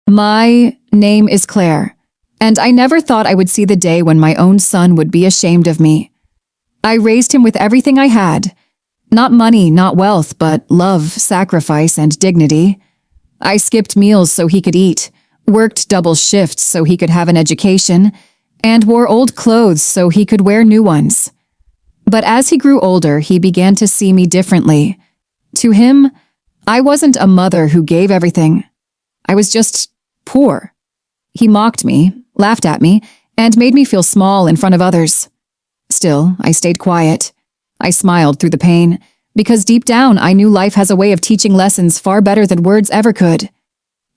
My name is Claire, and I never thought I would see the day when my own son would be ashamed of me. I raised him with everything I had. Not money, not wealth, but love, sacrifice, and dignity. I skipped meals so he could eat, worked double shifts so he could have an education, and wore old clothes so he could wear new ones. But as he grew older, he began to see me differently. To him, I wasn't a mother who gave everything. I was just poor. He mocked me, laughed at me, and made me feel small in front of others. Still, I stayed quiet. I smiled through the pain, because deep down I knew life has a way of teaching lessons far better than words ever could.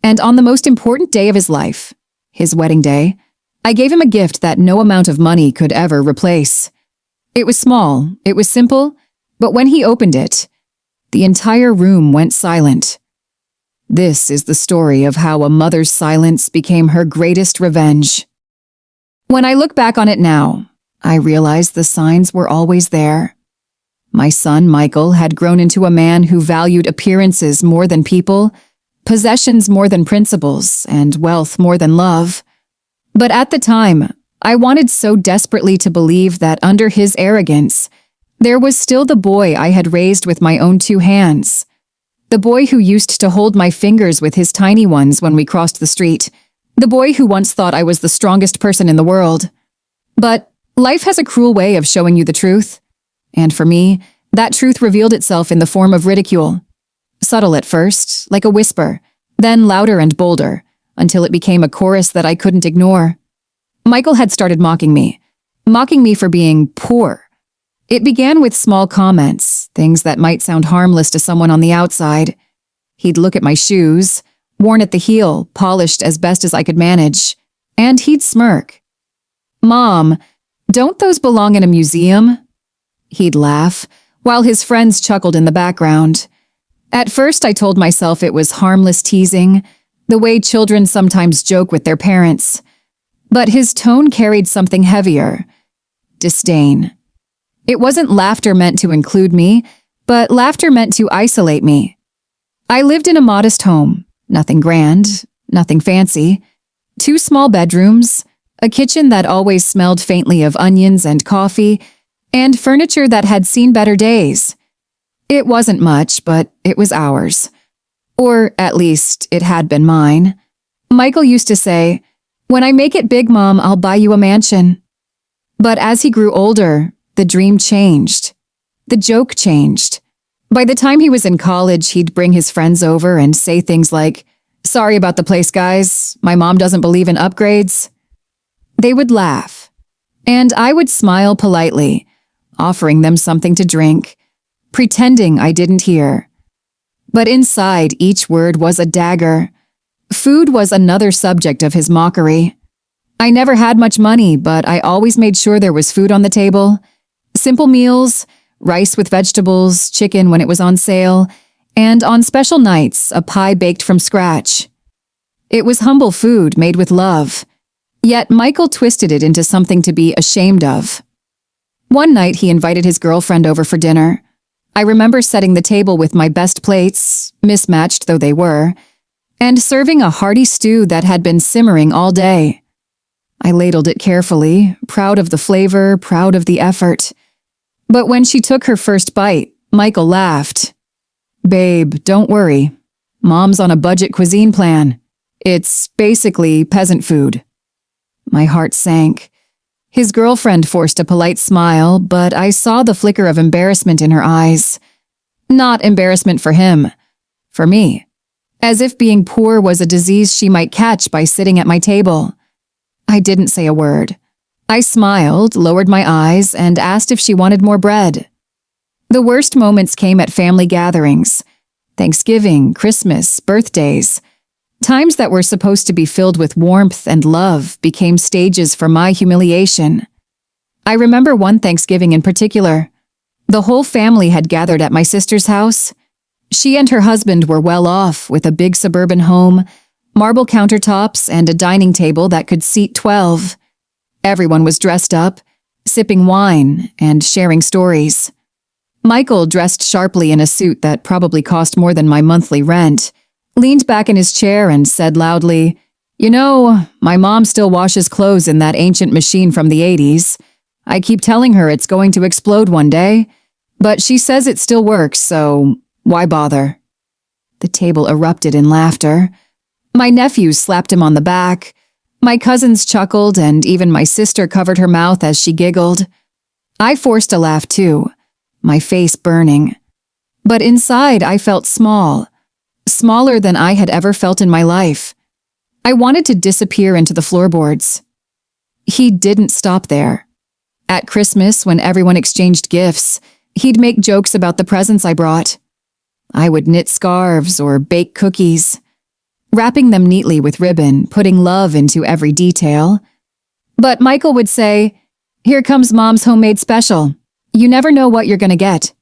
And on the most important day of his life, his wedding day, I gave him a gift that no amount of money could ever replace. It was small, it was simple, but when he opened it, the entire room went silent. This is the story of how a mother's silence became her greatest revenge. When I look back on it now, I realize the signs were always there. My son, Michael, had grown into a man who valued appearances more than people, possessions more than principles, and wealth more than love. But at the time, I wanted so desperately to believe that under his arrogance, there was still the boy I had raised with my own two hands. The boy who used to hold my fingers with his tiny ones when we crossed the street. The boy who once thought I was the strongest person in the world. But life has a cruel way of showing you the truth. And for me, that truth revealed itself in the form of ridicule. Subtle at first, like a whisper, then louder and bolder, until it became a chorus that I couldn't ignore. Michael had started mocking me for being poor. It began with small comments, things that might sound harmless to someone on the outside. He'd look at my shoes, worn at the heel, polished as best as I could manage, and he'd smirk. "Mom, don't those belong in a museum?" He'd laugh, while his friends chuckled in the background. At first, I told myself it was harmless teasing, the way children sometimes joke with their parents. But his tone carried something heavier: disdain. It wasn't laughter meant to include me, but laughter meant to isolate me. I lived in a modest home, nothing grand, nothing fancy. 2 small bedrooms, a kitchen that always smelled faintly of onions and coffee, and furniture that had seen better days. It wasn't much, but it was ours. Or at least, it had been mine. Michael used to say, "When I make it big, Mom, I'll buy you a mansion." But as he grew older, the dream changed. The joke changed. By the time he was in college, he'd bring his friends over and say things like, "Sorry about the place, guys. My mom doesn't believe in upgrades." They would laugh, and I would smile politely, offering them something to drink, pretending I didn't hear. But inside, each word was a dagger. Food was another subject of his mockery. I never had much money, but I always made sure there was food on the table. Simple meals, rice with vegetables, chicken when it was on sale, and on special nights, a pie baked from scratch. It was humble food made with love. Yet Michael twisted it into something to be ashamed of. One night he invited his girlfriend over for dinner. I remember setting the table with my best plates, mismatched though they were, and serving a hearty stew that had been simmering all day. I ladled it carefully, proud of the flavor, proud of the effort. But when she took her first bite, Michael laughed. "Babe, don't worry. Mom's on a budget cuisine plan. It's basically peasant food." My heart sank. His girlfriend forced a polite smile, but I saw the flicker of embarrassment in her eyes. Not embarrassment for him, for me. As if being poor was a disease she might catch by sitting at my table. I didn't say a word. I smiled, lowered my eyes, and asked if she wanted more bread. The worst moments came at family gatherings. Thanksgiving, Christmas, birthdays. Times that were supposed to be filled with warmth and love became stages for my humiliation. I remember one Thanksgiving in particular. The whole family had gathered at my sister's house. She and her husband were well off with a big suburban home, marble countertops, and a dining table that could seat 12. Everyone was dressed up, sipping wine, and sharing stories. Michael dressed sharply in a suit that probably cost more than my monthly rent, leaned back in his chair and said loudly, "You know, my mom still washes clothes in that ancient machine from the 80s. I keep telling her it's going to explode one day, but she says it still works, so why bother?" The table erupted in laughter. My nephews slapped him on the back. My cousins chuckled, and even my sister covered her mouth as she giggled. I forced a laugh too, my face burning. But inside I felt small, smaller than I had ever felt in my life. I wanted to disappear into the floorboards. He didn't stop there. At Christmas, when everyone exchanged gifts, he'd make jokes about the presents I brought. I would knit scarves or bake cookies, wrapping them neatly with ribbon, putting love into every detail. But Michael would say, "Here comes Mom's homemade special. You never know what you're going to get.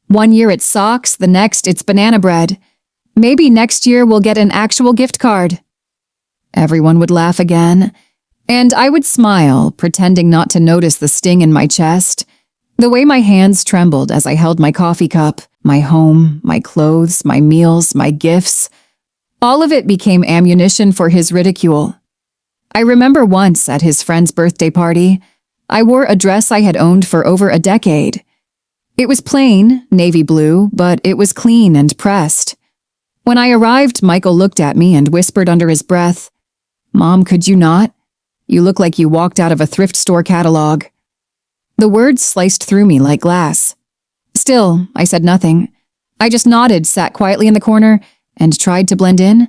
One year it's socks, the next it's banana bread. Maybe next year we'll get an actual gift card." Everyone would laugh again, and I would smile, pretending not to notice the sting in my chest, the way my hands trembled as I held my coffee cup, my home, my clothes, my meals, my gifts. All of it became ammunition for his ridicule. I remember once at his friend's birthday party, I wore a dress I had owned for over a decade. It was plain, navy blue, but it was clean and pressed. When I arrived, Michael looked at me and whispered under his breath, "Mom, could you not? You look like you walked out of a thrift store catalog." The words sliced through me like glass. Still, I said nothing. I just nodded, sat quietly in the corner, and tried to blend in.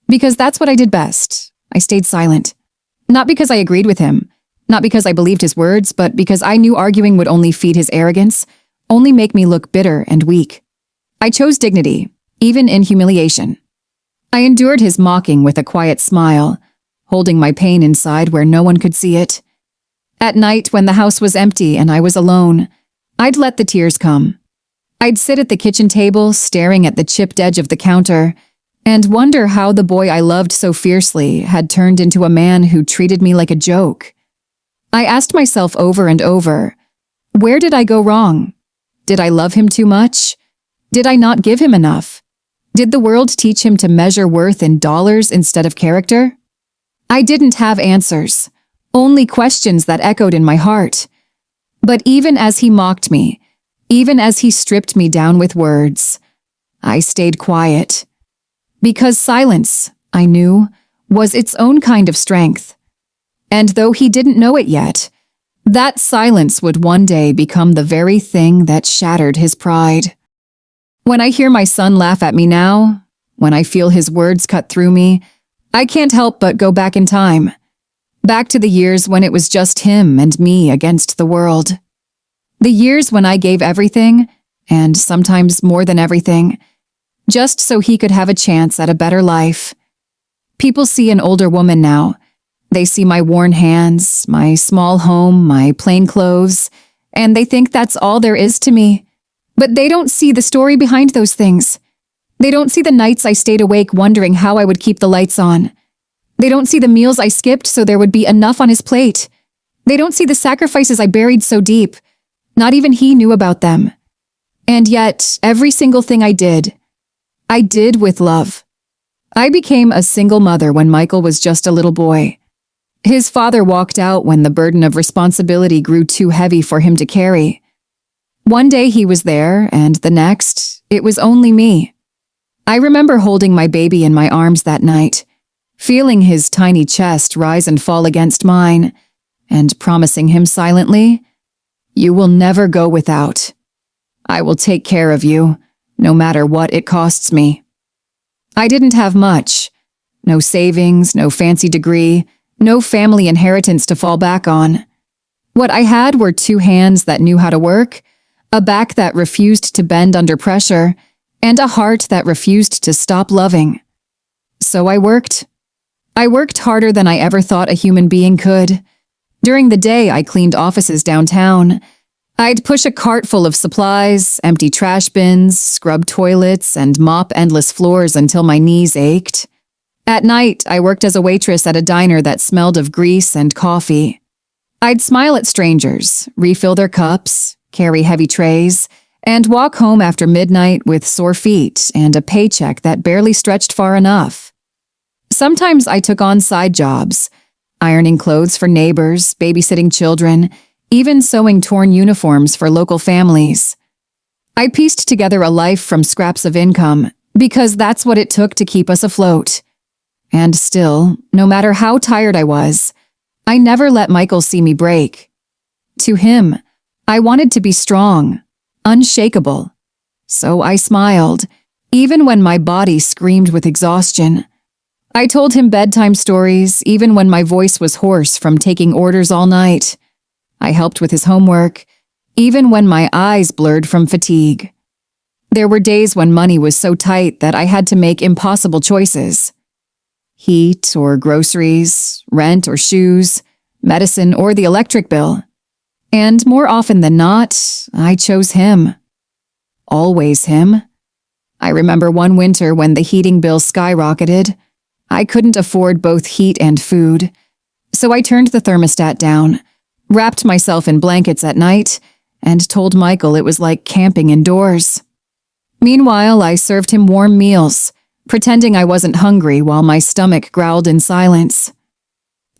Because that's what I did best. I stayed silent. Not because I agreed with him, not because I believed his words, but because I knew arguing would only feed his arrogance, only make me look bitter and weak. I chose dignity, even in humiliation. I endured his mocking with a quiet smile, holding my pain inside where no one could see it. At night, when the house was empty and I was alone, I'd let the tears come. I'd sit at the kitchen table, staring at the chipped edge of the counter, and wonder how the boy I loved so fiercely had turned into a man who treated me like a joke. I asked myself over and over, where did I go wrong? Did I love him too much? Did I not give him enough? Did the world teach him to measure worth in dollars instead of character? I didn't have answers, only questions that echoed in my heart. But even as he mocked me, even as he stripped me down with words, I stayed quiet. Because silence, I knew, was its own kind of strength. And though he didn't know it yet, that silence would one day become the very thing that shattered his pride. When I hear my son laugh at me now, when I feel his words cut through me, I can't help but go back in time. Back to the years when it was just him and me against the world. The years when I gave everything, and sometimes more than everything, just so he could have a chance at a better life. People see an older woman now. They see my worn hands, my small home, my plain clothes, and they think that's all there is to me. But they don't see the story behind those things. They don't see the nights I stayed awake wondering how I would keep the lights on. They don't see the meals I skipped so there would be enough on his plate. They don't see the sacrifices I buried so deep. Not even he knew about them. And yet, every single thing I did with love. I became a single mother when Michael was just a little boy. His father walked out when the burden of responsibility grew too heavy for him to carry. One day he was there, and the next, it was only me. I remember holding my baby in my arms that night, feeling his tiny chest rise and fall against mine, and promising him silently, "You will never go without. I will take care of you, no matter what it costs me." I didn't have much. No savings, no fancy degree, no family inheritance to fall back on. What I had were 2 hands that knew how to work, a back that refused to bend under pressure, and a heart that refused to stop loving. So I worked. I worked harder than I ever thought a human being could. During the day, I cleaned offices downtown. I'd push a cart full of supplies, empty trash bins, scrub toilets, and mop endless floors until my knees ached. At night, I worked as a waitress at a diner that smelled of grease and coffee. I'd smile at strangers, refill their cups, carry heavy trays, and walk home after midnight with sore feet and a paycheck that barely stretched far enough. Sometimes I took on side jobs, ironing clothes for neighbors, babysitting children, even sewing torn uniforms for local families. I pieced together a life from scraps of income because that's what it took to keep us afloat. And still, no matter how tired I was, I never let Michael see me break. To him, I wanted to be strong, unshakable. So I smiled, even when my body screamed with exhaustion. I told him bedtime stories, even when my voice was hoarse from taking orders all night. I helped with his homework, even when my eyes blurred from fatigue. There were days when money was so tight that I had to make impossible choices. Heat or groceries, rent or shoes, medicine or the electric bill. And more often than not, I chose him. Always him. I remember one winter when the heating bill skyrocketed. I couldn't afford both heat and food, so I turned the thermostat down, wrapped myself in blankets at night, and told Michael it was like camping indoors. Meanwhile, I served him warm meals, pretending I wasn't hungry while my stomach growled in silence.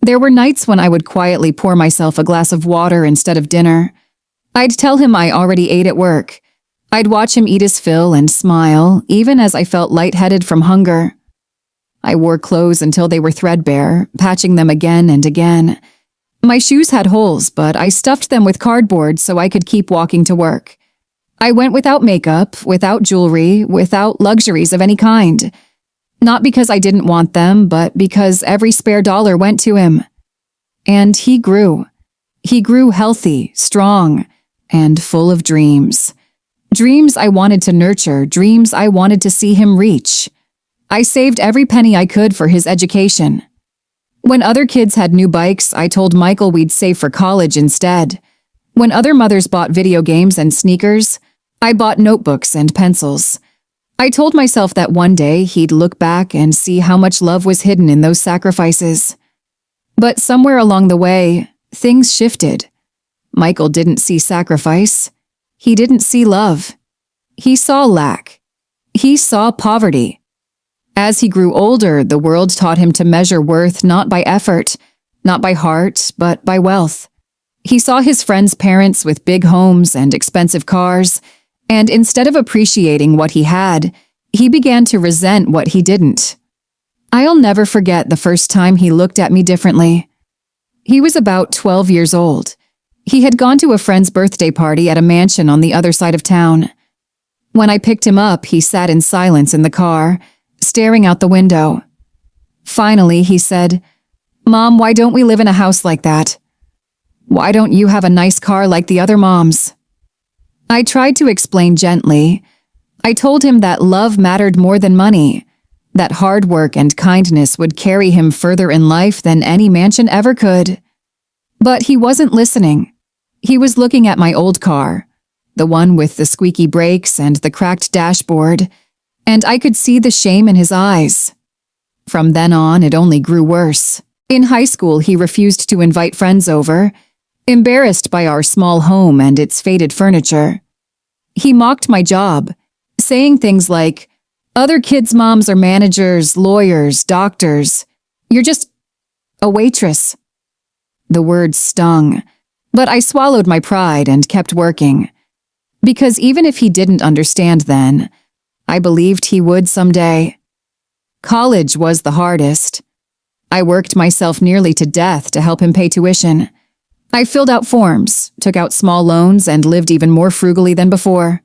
There were nights when I would quietly pour myself a glass of water instead of dinner. I'd tell him I already ate at work. I'd watch him eat his fill and smile, even as I felt lightheaded from hunger. I wore clothes until they were threadbare, patching them again and again. My shoes had holes, but I stuffed them with cardboard so I could keep walking to work. I went without makeup, without jewelry, without luxuries of any kind. Not because I didn't want them, but because every spare dollar went to him. And he grew. He grew healthy, strong, and full of dreams. Dreams I wanted to nurture, dreams I wanted to see him reach. I saved every penny I could for his education. When other kids had new bikes, I told Michael we'd save for college instead. When other mothers bought video games and sneakers, I bought notebooks and pencils. I told myself that one day he'd look back and see how much love was hidden in those sacrifices. But somewhere along the way, things shifted. Michael didn't see sacrifice. He didn't see love. He saw lack. He saw poverty. As he grew older, the world taught him to measure worth not by effort, not by heart, but by wealth. He saw his friends' parents with big homes and expensive cars, and instead of appreciating what he had, he began to resent what he didn't. I'll never forget the first time he looked at me differently. He was about 12 years old. He had gone to a friend's birthday party at a mansion on the other side of town. When I picked him up, he sat in silence in the car, staring out the window. Finally, he said, "Mom, why don't we live in a house like that? Why don't you have a nice car like the other moms?" I tried to explain gently. I told him that love mattered more than money, that hard work and kindness would carry him further in life than any mansion ever could. But he wasn't listening. He was looking at my old car, the one with the squeaky brakes and the cracked dashboard, and I could see the shame in his eyes. From then on, it only grew worse. In high school, he refused to invite friends over, embarrassed by our small home and its faded furniture. He mocked my job, saying things like, "Other kids' moms are managers, lawyers, doctors. You're just a waitress." The words stung, but I swallowed my pride and kept working. Because even if he didn't understand then, I believed he would someday. College was the hardest. I worked myself nearly to death to help him pay tuition. I filled out forms, took out small loans, and lived even more frugally than before.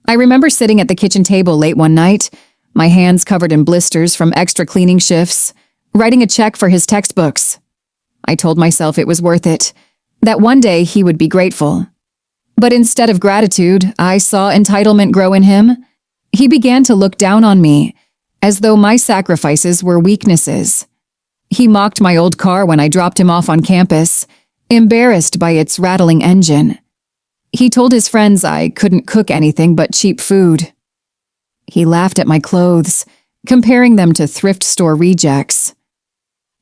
I remember sitting at the kitchen table late one night, my hands covered in blisters from extra cleaning shifts, writing a check for his textbooks. I told myself it was worth it, that one day he would be grateful. But instead of gratitude, I saw entitlement grow in him. He began to look down on me, as though my sacrifices were weaknesses. He mocked my old car when I dropped him off on campus, embarrassed by its rattling engine. He told his friends I couldn't cook anything but cheap food. He laughed at my clothes, comparing them to thrift store rejects.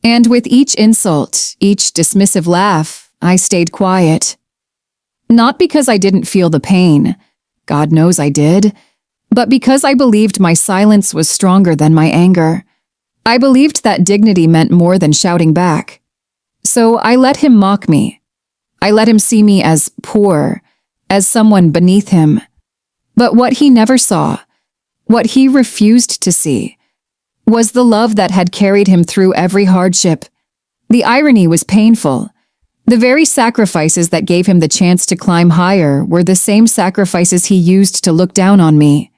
And with each insult, each dismissive laugh, I stayed quiet. Not because I didn't feel the pain, God knows I did. But because I believed my silence was stronger than my anger, I believed that dignity meant more than shouting back. So I let him mock me. I let him see me as poor, as someone beneath him. But what he never saw, what he refused to see, was the love that had carried him through every hardship. The irony was painful. The very sacrifices that gave him the chance to climb higher were the same sacrifices he used to look down on me.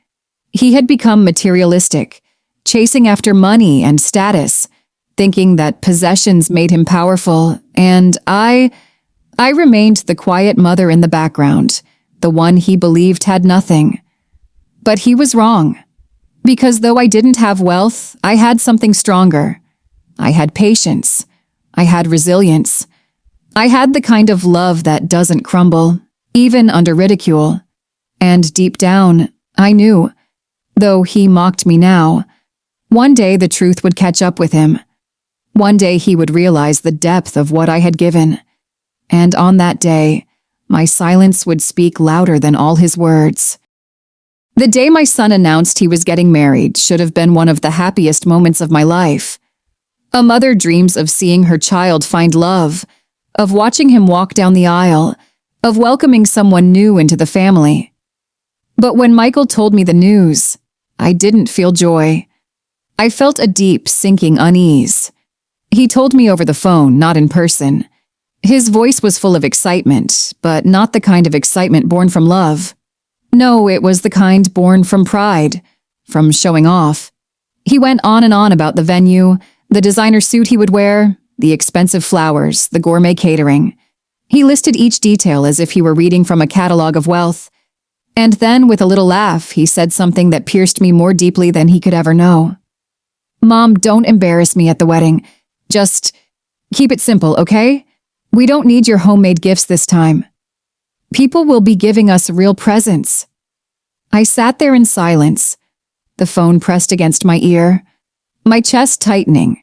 He had become materialistic, chasing after money and status, thinking that possessions made him powerful, and I remained the quiet mother in the background, the one he believed had nothing. But he was wrong. Because though I didn't have wealth, I had something stronger. I had patience. I had resilience. I had the kind of love that doesn't crumble, even under ridicule. And deep down, I knew, though he mocked me now, one day the truth would catch up with him. One day he would realize the depth of what I had given. And on that day, my silence would speak louder than all his words. The day my son announced he was getting married should have been one of the happiest moments of my life. A mother dreams of seeing her child find love, of watching him walk down the aisle, of welcoming someone new into the family. But when Michael told me the news, I didn't feel joy. I felt a deep, sinking unease. He told me over the phone, not in person. His voice was full of excitement, but not the kind of excitement born from love. No, it was the kind born from pride, from showing off. He went on and on about the venue, the designer suit he would wear, the expensive flowers, the gourmet catering. He listed each detail as if he were reading from a catalog of wealth. And then, with a little laugh, he said something that pierced me more deeply than he could ever know. "Mom, don't embarrass me at the wedding. Just keep it simple, okay? We don't need your homemade gifts this time. People will be giving us real presents." I sat there in silence, the phone pressed against my ear, my chest tightening.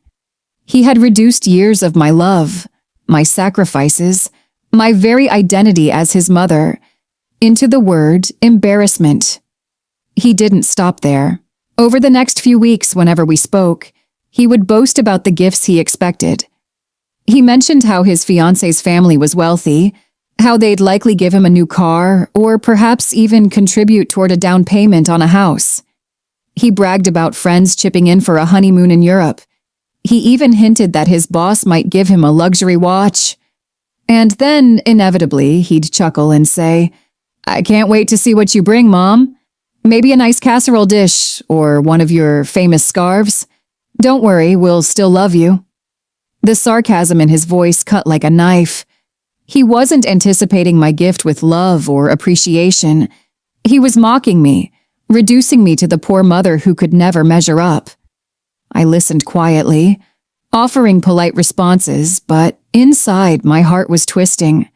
He had reduced years of my love, my sacrifices, my very identity as his mother, into the word embarrassment. He didn't stop there. Over the next few weeks, whenever we spoke, he would boast about the gifts he expected. He mentioned how his fiancé's family was wealthy, how they'd likely give him a new car, or perhaps even contribute toward a down payment on a house. He bragged about friends chipping in for a honeymoon in Europe. He even hinted that his boss might give him a luxury watch. And then, inevitably, he'd chuckle and say, "I can't wait to see what you bring, Mom. Maybe a nice casserole dish, or one of your famous scarves. Don't worry, we'll still love you." The sarcasm in his voice cut like a knife. He wasn't anticipating my gift with love or appreciation. He was mocking me, reducing me to the poor mother who could never measure up. I listened quietly, offering polite responses, but inside my heart was twisting.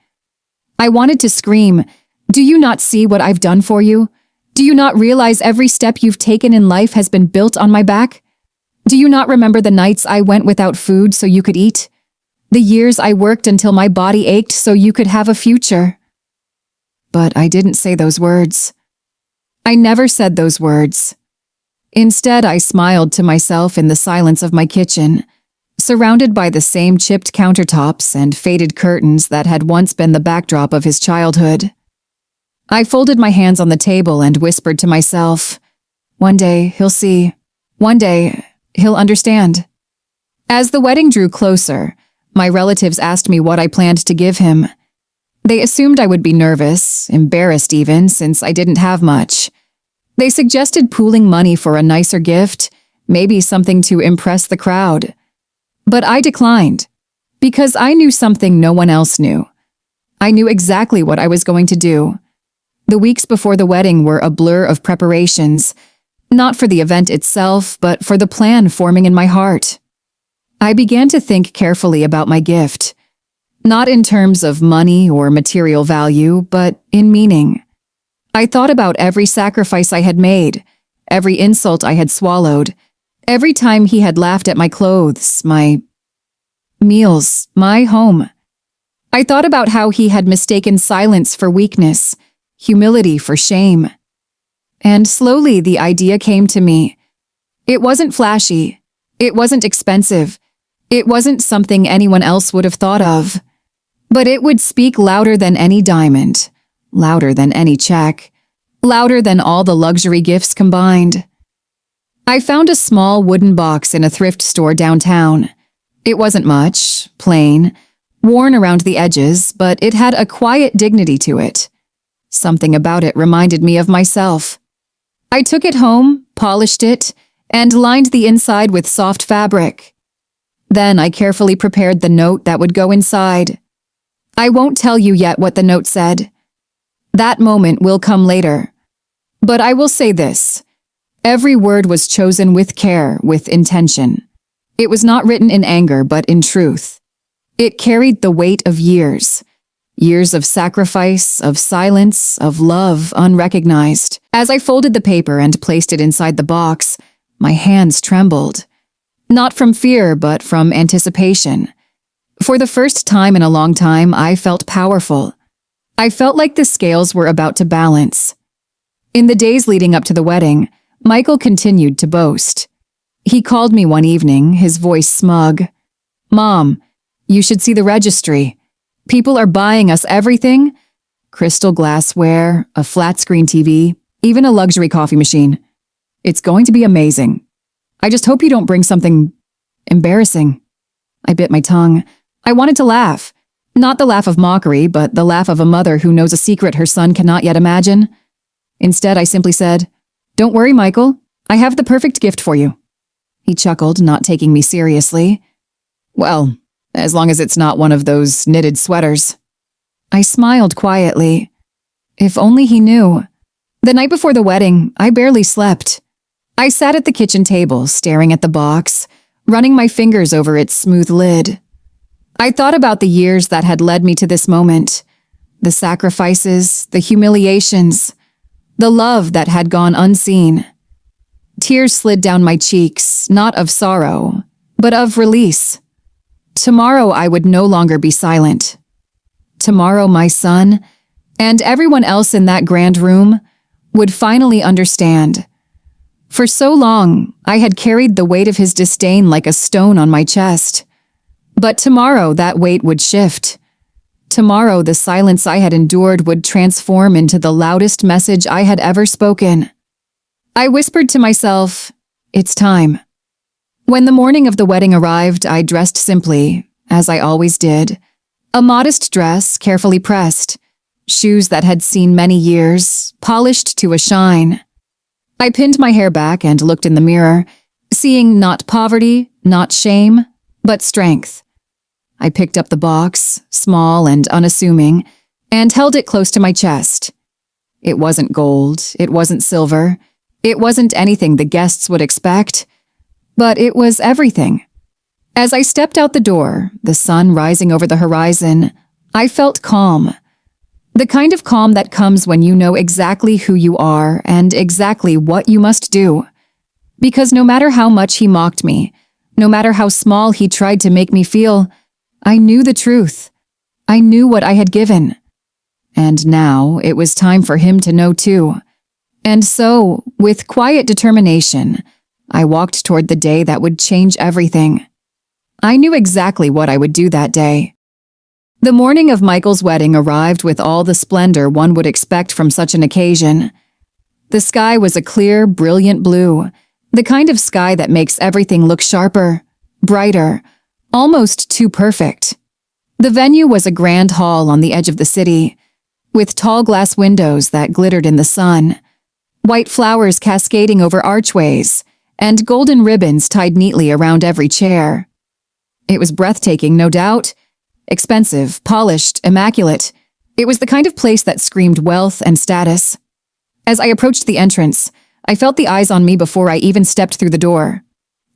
I wanted to scream, "Do you not see what I've done for you? Do you not realize every step you've taken in life has been built on my back? Do you not remember the nights I went without food so you could eat? The years I worked until my body ached so you could have a future?" But I didn't say those words. I never said those words. Instead, I smiled to myself in the silence of my kitchen, surrounded by the same chipped countertops and faded curtains that had once been the backdrop of his childhood. I folded my hands on the table and whispered to myself, "One day he'll see. One day he'll understand." As the wedding drew closer, my relatives asked me what I planned to give him. They assumed I would be nervous, embarrassed even, since I didn't have much. They suggested pooling money for a nicer gift, maybe something to impress the crowd. But I declined, because I knew something no one else knew. I knew exactly what I was going to do. The weeks before the wedding were a blur of preparations, not for the event itself, but for the plan forming in my heart. I began to think carefully about my gift, not in terms of money or material value, but in meaning. I thought about every sacrifice I had made, every insult I had swallowed, every time he had laughed at my clothes, my meals, my home. I thought about how he had mistaken silence for weakness, humility for shame, And slowly the idea came to me. It wasn't flashy. It wasn't expensive. It wasn't something anyone else would have thought of. But it would speak louder than any diamond, louder than any check, louder than all the luxury gifts combined. I found a small wooden box in a thrift store downtown. It wasn't much, plain, worn around the edges, but it had a quiet dignity to it. Something about it reminded me of myself. I took it home, polished it, and lined the inside with soft fabric. Then I carefully prepared the note that would go inside. I won't tell you yet what the note said. That moment will come later. But I will say this. Every word was chosen with care, with intention. It was not written in anger, but in truth. It carried the weight of years. Years of sacrifice, of silence, of love unrecognized. As I folded the paper and placed it inside the box, my hands trembled. Not from fear, but from anticipation. For the first time in a long time, I felt powerful. I felt like the scales were about to balance. In the days leading up to the wedding, Michael continued to boast. He called me one evening, his voice smug. "Mom, you should see the registry. People are buying us everything. Crystal glassware, a flat-screen TV, even a luxury coffee machine. It's going to be amazing. I just hope you don't bring something embarrassing." I bit my tongue. I wanted to laugh. Not the laugh of mockery, but the laugh of a mother who knows a secret her son cannot yet imagine. Instead, I simply said, "Don't worry, Michael. I have the perfect gift for you." He chuckled, not taking me seriously. "Well, as long as it's not one of those knitted sweaters." I smiled quietly. If only he knew. The night before the wedding, I barely slept. I sat at the kitchen table, staring at the box, running my fingers over its smooth lid. I thought about the years that had led me to this moment, the sacrifices, the humiliations, the love that had gone unseen. Tears slid down my cheeks, not of sorrow, but of release. Tomorrow I would no longer be silent. Tomorrow my son, and everyone else in that grand room, would finally understand. For so long, I had carried the weight of his disdain like a stone on my chest. But tomorrow that weight would shift. Tomorrow the silence I had endured would transform into the loudest message I had ever spoken. I whispered to myself, "It's time." When the morning of the wedding arrived, I dressed simply, as I always did. A modest dress, carefully pressed. Shoes that had seen many years, polished to a shine. I pinned my hair back and looked in the mirror, seeing not poverty, not shame, but strength. I picked up the box, small and unassuming, and held it close to my chest. It wasn't gold, it wasn't silver, it wasn't anything the guests would expect, but it was everything. As I stepped out the door, the sun rising over the horizon, I felt calm. The kind of calm that comes when you know exactly who you are and exactly what you must do. Because no matter how much he mocked me, no matter how small he tried to make me feel, I knew the truth. I knew what I had given. And now it was time for him to know too. And so, with quiet determination, I walked toward the day that would change everything. I knew exactly what I would do that day. The morning of Michael's wedding arrived with all the splendor one would expect from such an occasion. The sky was a clear, brilliant blue, the kind of sky that makes everything look sharper, brighter, almost too perfect. The venue was a grand hall on the edge of the city, with tall glass windows that glittered in the sun, white flowers cascading over archways, and golden ribbons tied neatly around every chair. It was breathtaking, no doubt. Expensive, polished, immaculate. It was the kind of place that screamed wealth and status. As I approached the entrance, I felt the eyes on me before I even stepped through the door.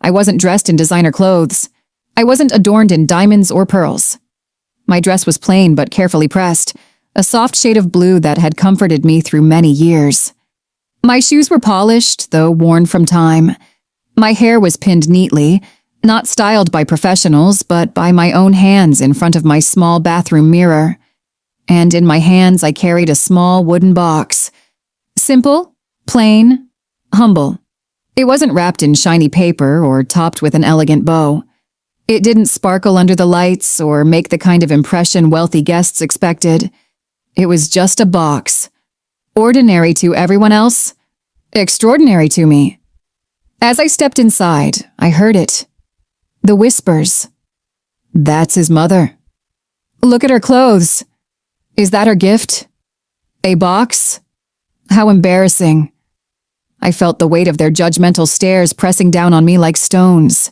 I wasn't dressed in designer clothes. I wasn't adorned in diamonds or pearls. My dress was plain but carefully pressed, a soft shade of blue that had comforted me through many years. My shoes were polished, though worn from time. My hair was pinned neatly, not styled by professionals, but by my own hands in front of my small bathroom mirror. And in my hands I carried a small wooden box. Simple, Plain, humble. It wasn't wrapped in shiny paper or topped with an elegant bow. It didn't sparkle under the lights or make the kind of impression wealthy guests expected. It was just a box. Ordinary to everyone else, extraordinary to me. As I stepped inside, I heard it. The whispers. That's his mother. Look at her clothes. Is that her gift? A box? How embarrassing. I felt the weight of their judgmental stares pressing down on me like stones.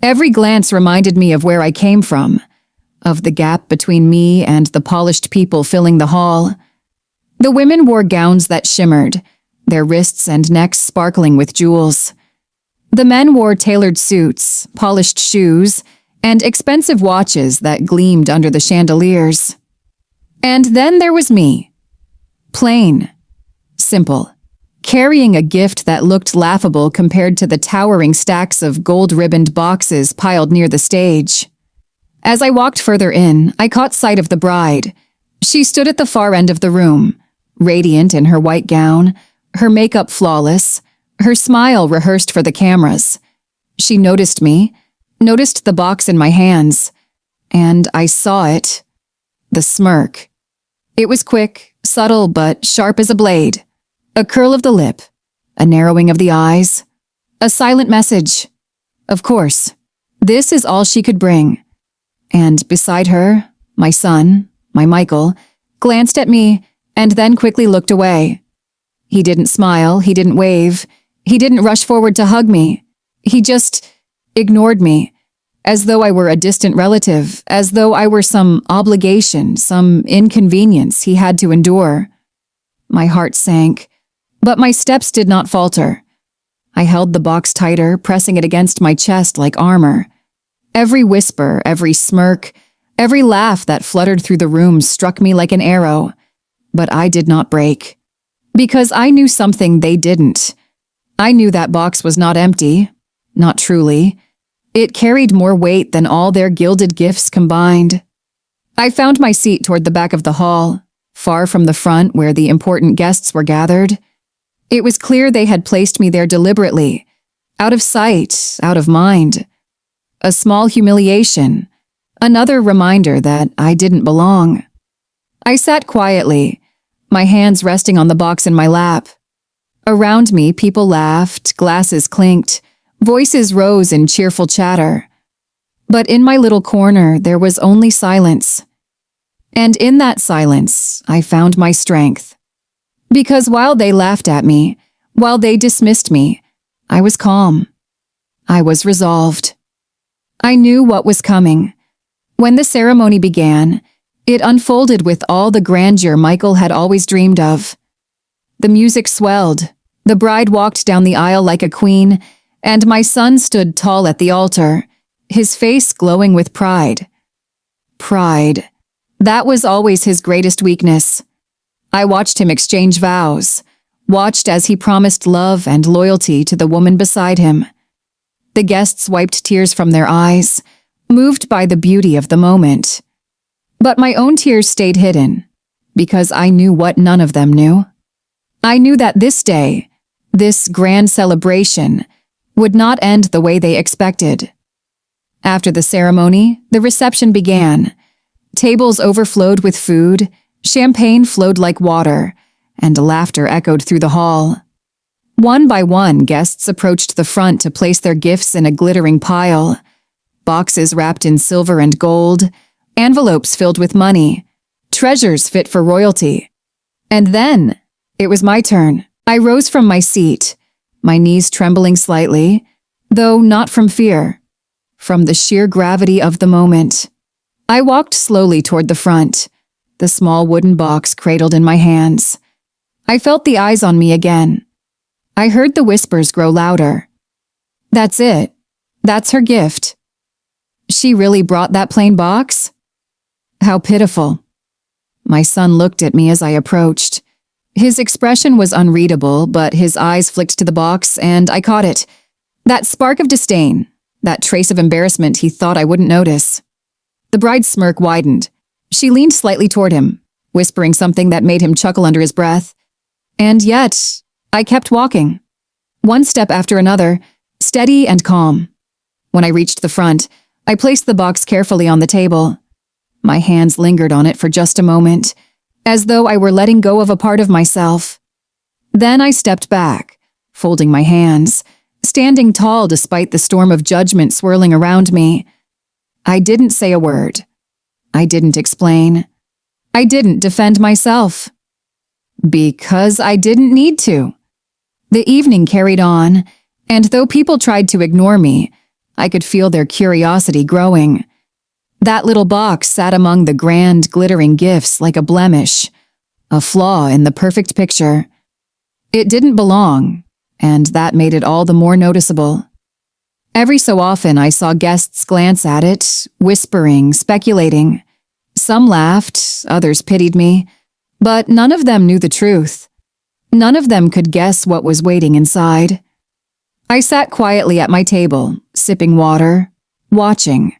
Every glance reminded me of where I came from, of the gap between me and the polished people filling the hall. The women wore gowns that shimmered, their wrists and necks sparkling with jewels. The men wore tailored suits, polished shoes, and expensive watches that gleamed under the chandeliers. And then there was me. Plain. Simple. Carrying a gift that looked laughable compared to the towering stacks of gold-ribboned boxes piled near the stage. As I walked further in, I caught sight of the bride. She stood at the far end of the room, radiant in her white gown, her makeup flawless, her smile rehearsed for the cameras. She noticed me, noticed the box in my hands, and I saw it. The smirk. It was quick, subtle, but sharp as a blade. A curl of the lip, a narrowing of the eyes, a silent message. Of course, this is all she could bring. And beside her, my son, my Michael, glanced at me and then quickly looked away. He didn't smile, he didn't wave, he didn't rush forward to hug me. He just ignored me, as though I were a distant relative, as though I were some obligation, some inconvenience he had to endure. My heart sank. But my steps did not falter. I held the box tighter, pressing it against my chest like armor. Every whisper, every smirk, every laugh that fluttered through the room struck me like an arrow. But I did not break. Because I knew something they didn't. I knew that box was not empty. Not truly. It carried more weight than all their gilded gifts combined. I found my seat toward the back of the hall, far from the front where the important guests were gathered. It was clear they had placed me there deliberately, out of sight, out of mind. A small humiliation, another reminder that I didn't belong. I sat quietly, my hands resting on the box in my lap. Around me, people laughed, glasses clinked, voices rose in cheerful chatter. But in my little corner, there was only silence. And in that silence, I found my strength. Because while they laughed at me, while they dismissed me, I was calm. I was resolved. I knew what was coming. When the ceremony began, it unfolded with all the grandeur Michael had always dreamed of. The music swelled, the bride walked down the aisle like a queen, and my son stood tall at the altar, his face glowing with pride. Pride. That was always his greatest weakness. I watched him exchange vows, watched as he promised love and loyalty to the woman beside him. The guests wiped tears from their eyes, moved by the beauty of the moment. But my own tears stayed hidden, because I knew what none of them knew. I knew that this day, this grand celebration, would not end the way they expected. After the ceremony, the reception began. Tables overflowed with food, champagne flowed like water, and laughter echoed through the hall. One by one, guests approached the front to place their gifts in a glittering pile. Boxes wrapped in silver and gold, envelopes filled with money, treasures fit for royalty. And then, it was my turn. I rose from my seat, my knees trembling slightly, though not from fear, from the sheer gravity of the moment. I walked slowly toward the front, the small wooden box cradled in my hands. I felt the eyes on me again. I heard the whispers grow louder. That's it. That's her gift. She really brought that plain box? How pitiful. My son looked at me as I approached. His expression was unreadable, but his eyes flicked to the box, and I caught it. That spark of disdain, that trace of embarrassment he thought I wouldn't notice. The bride's smirk widened. She leaned slightly toward him, whispering something that made him chuckle under his breath. And yet, I kept walking, one step after another, steady and calm. When I reached the front, I placed the box carefully on the table. My hands lingered on it for just a moment, as though I were letting go of a part of myself. Then I stepped back, folding my hands, standing tall despite the storm of judgment swirling around me. I didn't say a word. I didn't explain. I didn't defend myself. Because I didn't need to. The evening carried on, and though people tried to ignore me, I could feel their curiosity growing. That little box sat among the grand, glittering gifts like a blemish, a flaw in the perfect picture. It didn't belong, and that made it all the more noticeable. Every so often I saw guests glance at it, whispering, speculating. Some laughed, others pitied me, but none of them knew the truth. None of them could guess what was waiting inside. I sat quietly at my table, sipping water, watching.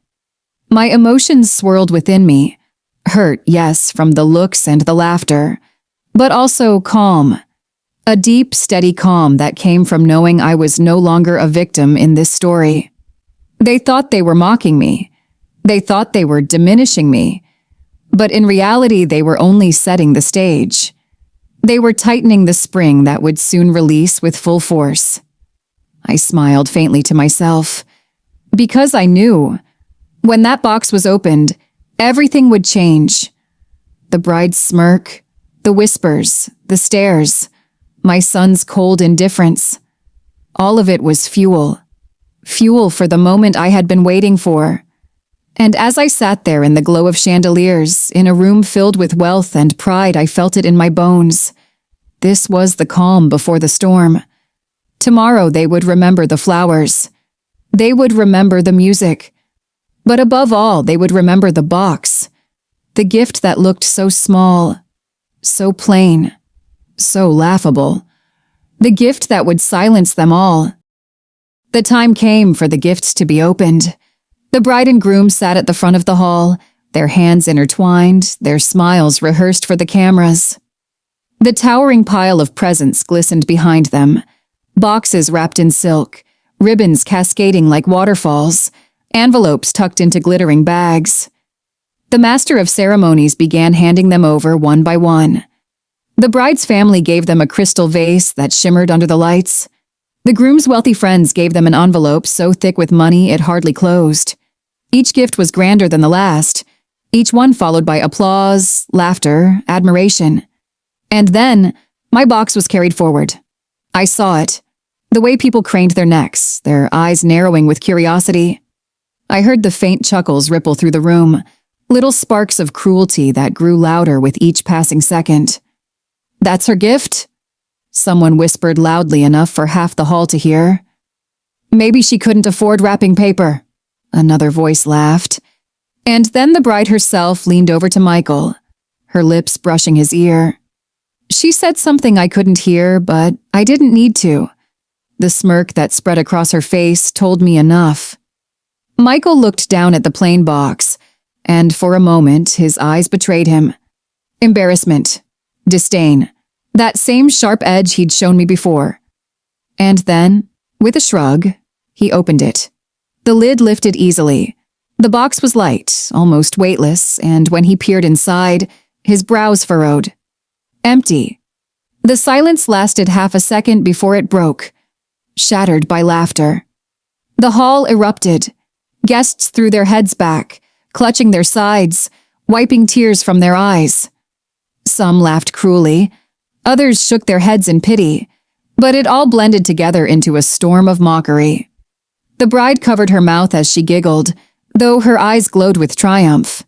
My emotions swirled within me. Hurt, yes, from the looks and the laughter, but also calm. A deep, steady calm that came from knowing I was no longer a victim in this story. They thought they were mocking me. They thought they were diminishing me. But in reality, they were only setting the stage. They were tightening the spring that would soon release with full force. I smiled faintly to myself, because I knew, when that box was opened, everything would change. The bride's smirk, the whispers, the stares, my son's cold indifference. All of it was fuel. Fuel for the moment I had been waiting for. And as I sat there in the glow of chandeliers, in a room filled with wealth and pride, I felt it in my bones. This was the calm before the storm. Tomorrow they would remember the flowers. They would remember the music. But above all, they would remember the box. The gift that looked so small, so plain, so laughable. The gift that would silence them all. The time came for the gifts to be opened. The bride and groom sat at the front of the hall, their hands intertwined, their smiles rehearsed for the cameras. The towering pile of presents glistened behind them, boxes wrapped in silk, ribbons cascading like waterfalls, envelopes tucked into glittering bags. The master of ceremonies began handing them over one by one. The bride's family gave them a crystal vase that shimmered under the lights. The groom's wealthy friends gave them an envelope so thick with money it hardly closed. Each gift was grander than the last, each one followed by applause, laughter, admiration. And then, my box was carried forward. I saw it, the way people craned their necks, their eyes narrowing with curiosity. I heard the faint chuckles ripple through the room, little sparks of cruelty that grew louder with each passing second. "That's her gift?" Someone whispered loudly enough for half the hall to hear. "Maybe she couldn't afford wrapping paper," another voice laughed. And then the bride herself leaned over to Michael, her lips brushing his ear. She said something I couldn't hear, but I didn't need to. The smirk that spread across her face told me enough. Michael looked down at the plain box, and for a moment his eyes betrayed him. Embarrassment, disdain, that same sharp edge he'd shown me before. And then, with a shrug, he opened it. The lid lifted easily. The box was light, almost weightless, and when he peered inside, his brows furrowed. Empty. The silence lasted half a second before it broke, shattered by laughter. The hall erupted. Guests threw their heads back, clutching their sides, wiping tears from their eyes. Some laughed cruelly, others shook their heads in pity, but it all blended together into a storm of mockery. The bride covered her mouth as she giggled, though her eyes glowed with triumph.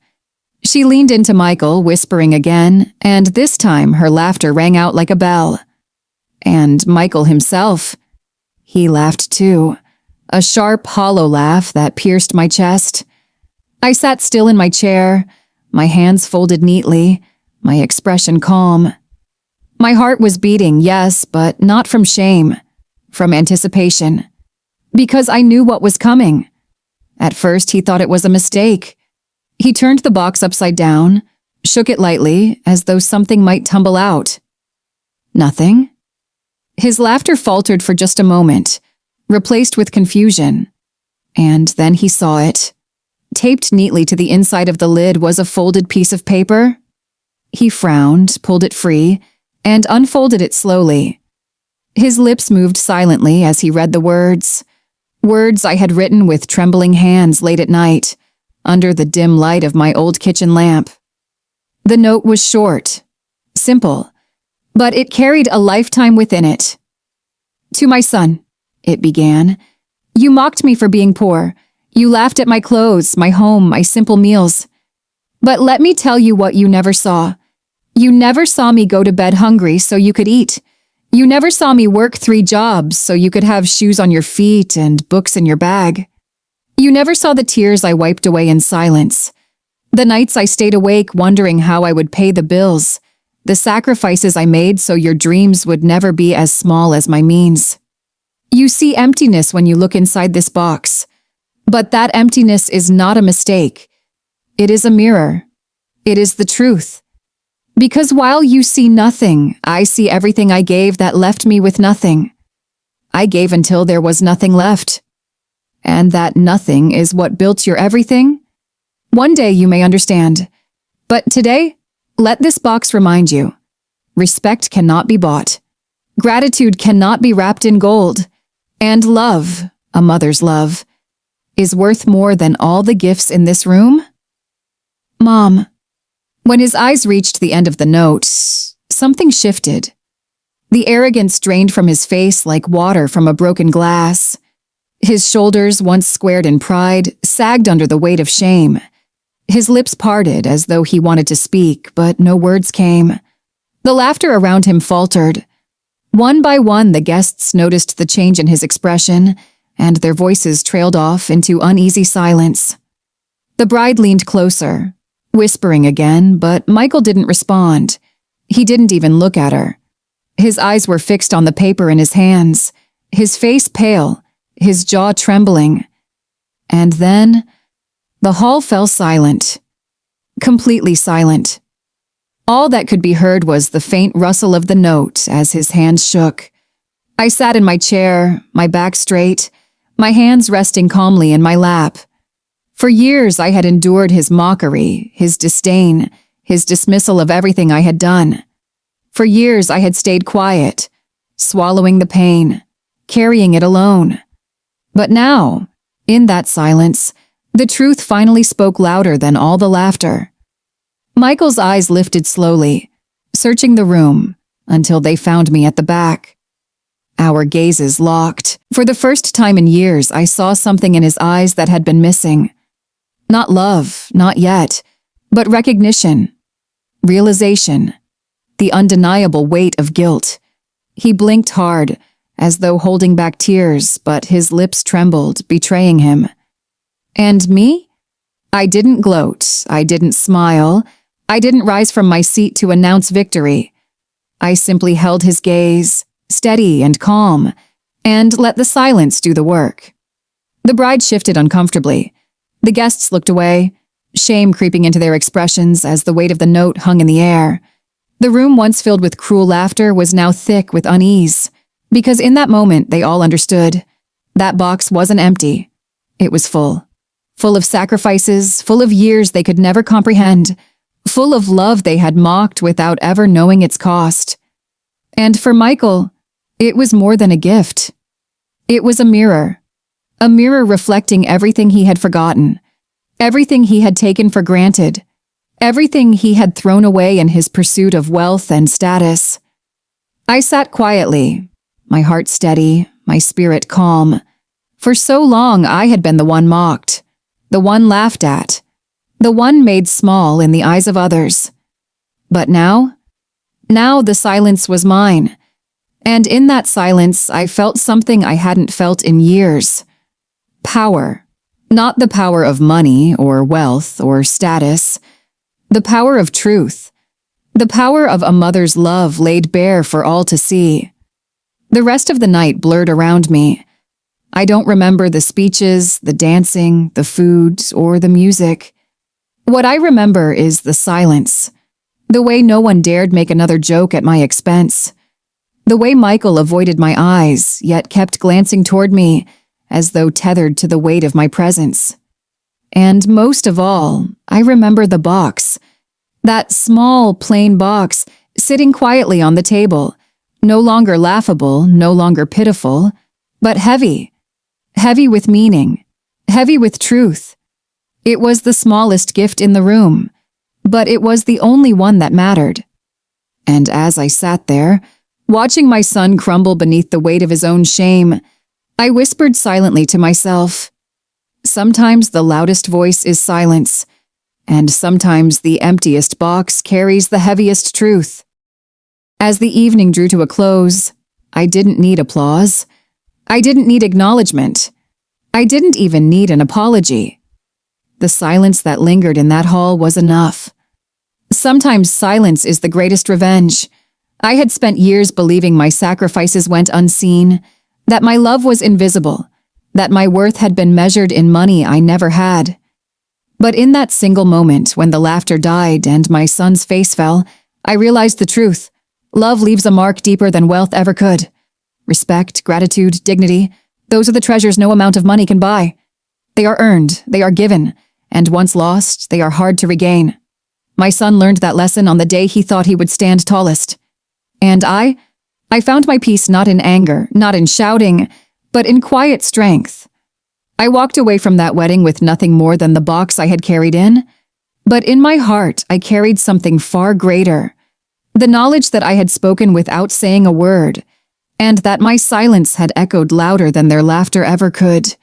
She leaned into Michael, whispering again, and this time her laughter rang out like a bell. And Michael himself. He laughed too, a sharp, hollow laugh that pierced my chest. I sat still in my chair, my hands folded neatly, my expression calm. My heart was beating, yes, but not from shame, from anticipation. Because I knew what was coming. At first, he thought it was a mistake. He turned the box upside down, shook it lightly, as though something might tumble out. Nothing. His laughter faltered for just a moment, replaced with confusion. And then he saw it. Taped neatly to the inside of the lid was a folded piece of paper. He frowned, pulled it free, and unfolded it slowly. His lips moved silently as he read the words. Words I had written with trembling hands late at night, under the dim light of my old kitchen lamp. The note was short, simple, but it carried a lifetime within it. "To my son," it began. "You mocked me for being poor. You laughed at my clothes, my home, my simple meals. But let me tell you what you never saw. You never saw me go to bed hungry so you could eat. You never saw me work 3 jobs so you could have shoes on your feet and books in your bag. You never saw the tears I wiped away in silence, the nights I stayed awake wondering how I would pay the bills, the sacrifices I made so your dreams would never be as small as my means. You see emptiness when you look inside this box, but that emptiness is not a mistake. It is a mirror. It is the truth. Because while you see nothing, I see everything I gave that left me with nothing. I gave until there was nothing left. And that nothing is what built your everything? One day you may understand. But today, let this box remind you. Respect cannot be bought. Gratitude cannot be wrapped in gold. And love, a mother's love, is worth more than all the gifts in this room. Mom. When his eyes reached the end of the note, something shifted. The arrogance drained from his face like water from a broken glass. His shoulders, once squared in pride, sagged under the weight of shame. His lips parted as though he wanted to speak, but no words came. The laughter around him faltered. One by one, the guests noticed the change in his expression, and their voices trailed off into uneasy silence. The bride leaned closer, whispering again, but Michael didn't respond. He didn't even look at her. His eyes were fixed on the paper in his hands, his face pale, his jaw trembling. And then, the hall fell silent. Completely silent. All that could be heard was the faint rustle of the note as his hands shook. I sat in my chair, my back straight, my hands resting calmly in my lap. For years I had endured his mockery, his disdain, his dismissal of everything I had done. For years I had stayed quiet, swallowing the pain, carrying it alone. But now, in that silence, the truth finally spoke louder than all the laughter. Michael's eyes lifted slowly, searching the room until they found me at the back. Our gazes locked. For the first time in years, I saw something in his eyes that had been missing. Not love, not yet, but recognition, realization, the undeniable weight of guilt. He blinked hard, as though holding back tears, but his lips trembled, betraying him. And me? I didn't gloat, I didn't smile, I didn't rise from my seat to announce victory. I simply held his gaze, steady and calm, and let the silence do the work. The bride shifted uncomfortably. The guests looked away, shame creeping into their expressions as the weight of the note hung in the air. The room once filled with cruel laughter was now thick with unease, because in that moment they all understood. That box wasn't empty. It was full. Full of sacrifices, full of years they could never comprehend, full of love they had mocked without ever knowing its cost. And for Michael, it was more than a gift. It was a mirror reflecting everything he had forgotten, everything he had taken for granted, everything he had thrown away in his pursuit of wealth and status. I sat quietly, my heart steady, my spirit calm. For so long I had been the one mocked, the one laughed at, the one made small in the eyes of others. But now the silence was mine, and in that silence I felt something I hadn't felt in years. Power. Not the power of money or wealth or status. The power of truth. The power of a mother's love laid bare for all to see. The rest of the night blurred around me. I don't remember the speeches, the dancing, the food, or the music. What I remember is the silence. The way no one dared make another joke at my expense. The way Michael avoided my eyes, yet kept glancing toward me, as though tethered to the weight of my presence. And most of all, I remember the box. That small, plain box, sitting quietly on the table, no longer laughable, no longer pitiful, but heavy. Heavy with meaning, heavy with truth. It was the smallest gift in the room, but it was the only one that mattered. And as I sat there, watching my son crumble beneath the weight of his own shame, I whispered silently to myself, sometimes the loudest voice is silence, and sometimes the emptiest box carries the heaviest truth. As the evening drew to a close, I didn't need applause. I didn't need acknowledgement. I didn't even need an apology. The silence that lingered in that hall was enough. Sometimes silence is the greatest revenge. I had spent years believing my sacrifices went unseen, that my love was invisible, that my worth had been measured in money I never had. But in that single moment when the laughter died and my son's face fell, I realized the truth. Love leaves a mark deeper than wealth ever could. Respect, gratitude, dignity, those are the treasures no amount of money can buy. They are earned, they are given, and once lost, they are hard to regain. My son learned that lesson on the day he thought he would stand tallest. And I found my peace not in anger, not in shouting, but in quiet strength. I walked away from that wedding with nothing more than the box I had carried in, but in my heart I carried something far greater. The knowledge that I had spoken without saying a word, and that my silence had echoed louder than their laughter ever could.